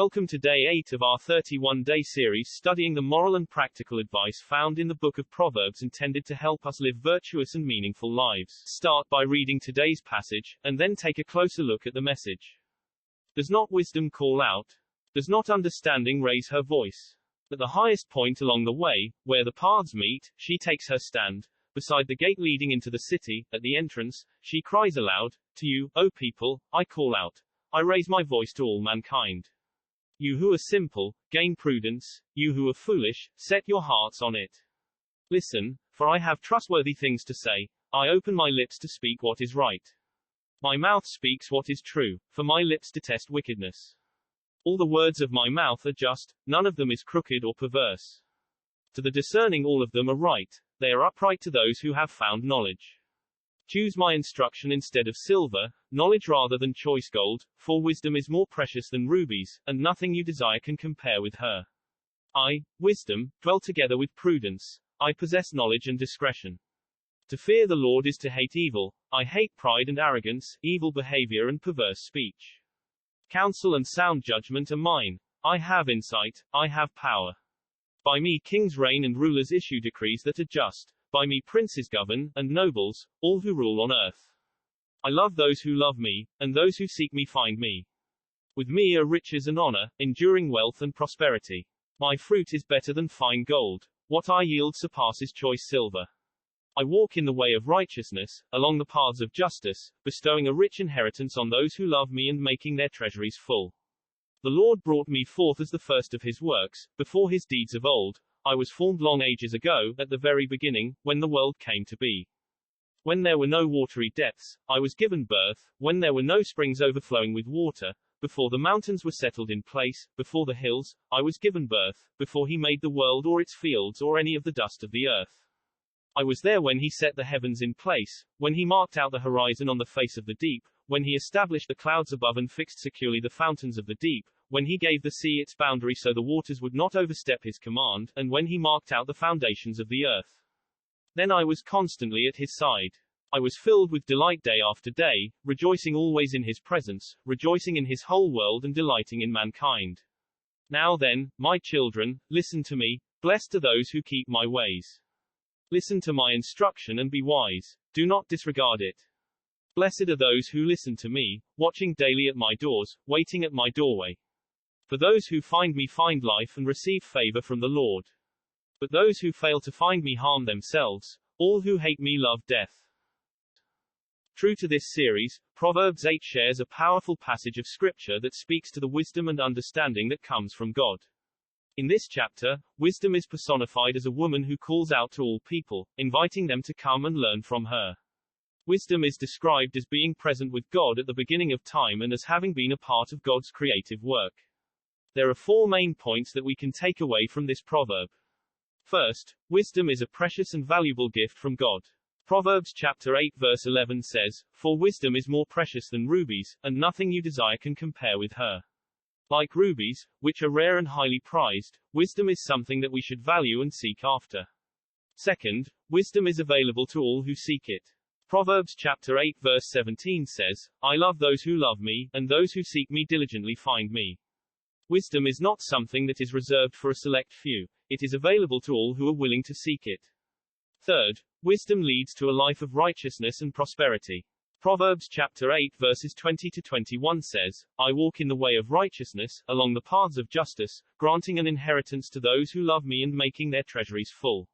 Welcome to day 8 of our 31-day series studying the moral and practical advice found in the book of Proverbs intended to help us live virtuous and meaningful lives. Start by reading today's passage, and then take a closer look at the message. Does not wisdom call out? Does not understanding raise her voice? At the highest point along the way, where the paths meet, she takes her stand. Beside the gate leading into the city, at the entrance, she cries aloud, "To you, O people, I call out. I raise my voice to all mankind. You who are simple, gain prudence. You who are foolish, set your hearts on it. Listen, for I have trustworthy things to say. I open my lips to speak what is right. My mouth speaks what is true, for my lips detest wickedness. All the words of my mouth are just, none of them is crooked or perverse. To the discerning all of them are right, they are upright to those who have found knowledge. Choose my instruction instead of silver, knowledge rather than choice gold, for wisdom is more precious than rubies, and nothing you desire can compare with her. I, wisdom, dwell together with prudence. I possess knowledge and discretion. To fear the Lord is to hate evil. I hate pride and arrogance, evil behavior and perverse speech. Counsel and sound judgment are mine. I have insight, I have power. By me kings reign and rulers issue decrees that are just. By me princes govern, and nobles, all who rule on earth. I love those who love me, and those who seek me find me. With me are riches and honor, enduring wealth and prosperity. My fruit is better than fine gold. What I yield surpasses choice silver. I walk in the way of righteousness, along the paths of justice, bestowing a rich inheritance on those who love me and making their treasuries full. The Lord brought me forth as the first of his works, before his deeds of old. I was formed long ages ago, at the very beginning, when the world came to be. When there were no watery depths, I was given birth, when there were no springs overflowing with water, before the mountains were settled in place, before the hills, I was given birth, before he made the world or its fields or any of the dust of the earth. I was there when he set the heavens in place, when he marked out the horizon on the face of the deep, when he established the clouds above and fixed securely the fountains of the deep, when he gave the sea its boundary so the waters would not overstep his command, and when he marked out the foundations of the earth. Then I was constantly at his side. I was filled with delight day after day, rejoicing always in his presence, rejoicing in his whole world and delighting in mankind. Now then, my children, listen to me. Blessed are those who keep my ways. Listen to my instruction and be wise. Do not disregard it. Blessed are those who listen to me, watching daily at my doors, waiting at my doorway. For those who find me find life and receive favor from the Lord. But those who fail to find me harm themselves. All who hate me love death. True to this series, Proverbs 8 shares a powerful passage of scripture that speaks to the wisdom and understanding that comes from God. In this chapter, wisdom is personified as a woman who calls out to all people, inviting them to come and learn from her. Wisdom is described as being present with God at the beginning of time and as having been a part of God's creative work. There are 4 main points that we can take away from this proverb. First, wisdom is a precious and valuable gift from God. Proverbs chapter 8 verse 11 says, "For wisdom is more precious than rubies, and nothing you desire can compare with her." Like rubies, which are rare and highly prized, wisdom is something that we should value and seek after. Second, wisdom is available to all who seek it. Proverbs chapter 8 verse 17 says, "I love those who love me, and those who seek me diligently find me." Wisdom is not something that is reserved for a select few. It is available to all who are willing to seek it. Third, wisdom leads to a life of righteousness and prosperity. Proverbs chapter 8 verses 20 to 21 says, "I walk in the way of righteousness, along the paths of justice, granting an inheritance to those who love me and making their treasuries full."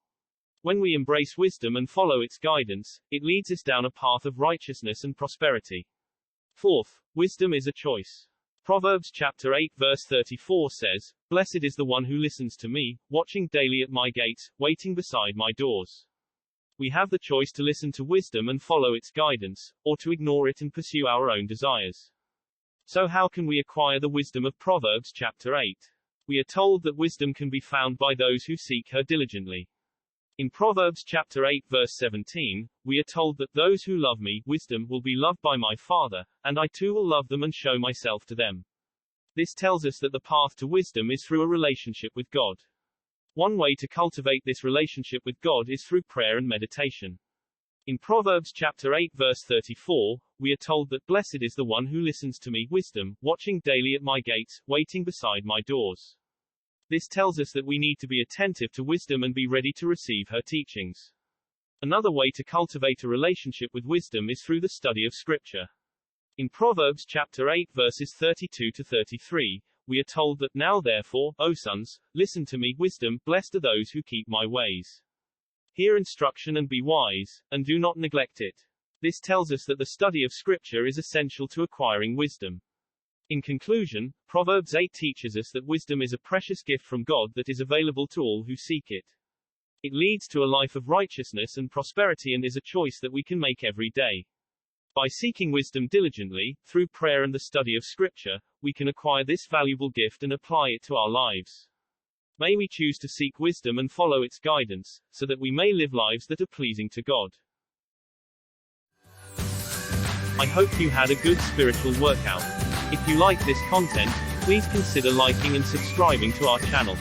When we embrace wisdom and follow its guidance, it leads us down a path of righteousness and prosperity. Fourth, wisdom is a choice. Proverbs chapter 8 verse 34 says, "Blessed is the one who listens to me, watching daily at my gates, waiting beside my doors." We have the choice to listen to wisdom and follow its guidance, or to ignore it and pursue our own desires. So how can we acquire the wisdom of Proverbs chapter 8? We are told that wisdom can be found by those who seek her diligently. In Proverbs chapter 8 verse 17, we are told that those who love me, wisdom, will be loved by my Father, and I too will love them and show myself to them. This tells us that the path to wisdom is through a relationship with God. One way to cultivate this relationship with God is through prayer and meditation. In Proverbs chapter 8 verse 34, we are told that blessed is the one who listens to me, wisdom, watching daily at my gates, waiting beside my doors. This tells us that we need to be attentive to wisdom and be ready to receive her teachings. Another way to cultivate a relationship with wisdom is through the study of Scripture. In Proverbs chapter 8 verses 32 to 33, we are told that, now therefore, O sons, listen to me, wisdom, blessed are those who keep my ways. Hear instruction and be wise, and do not neglect it. This tells us that the study of Scripture is essential to acquiring wisdom. In conclusion, Proverbs 8 teaches us that wisdom is a precious gift from God that is available to all who seek it. It leads to a life of righteousness and prosperity and is a choice that we can make every day. By seeking wisdom diligently, through prayer and the study of Scripture, we can acquire this valuable gift and apply it to our lives. May we choose to seek wisdom and follow its guidance, so that we may live lives that are pleasing to God. I hope you had a good spiritual workout. If you like this content, please consider liking and subscribing to our channel.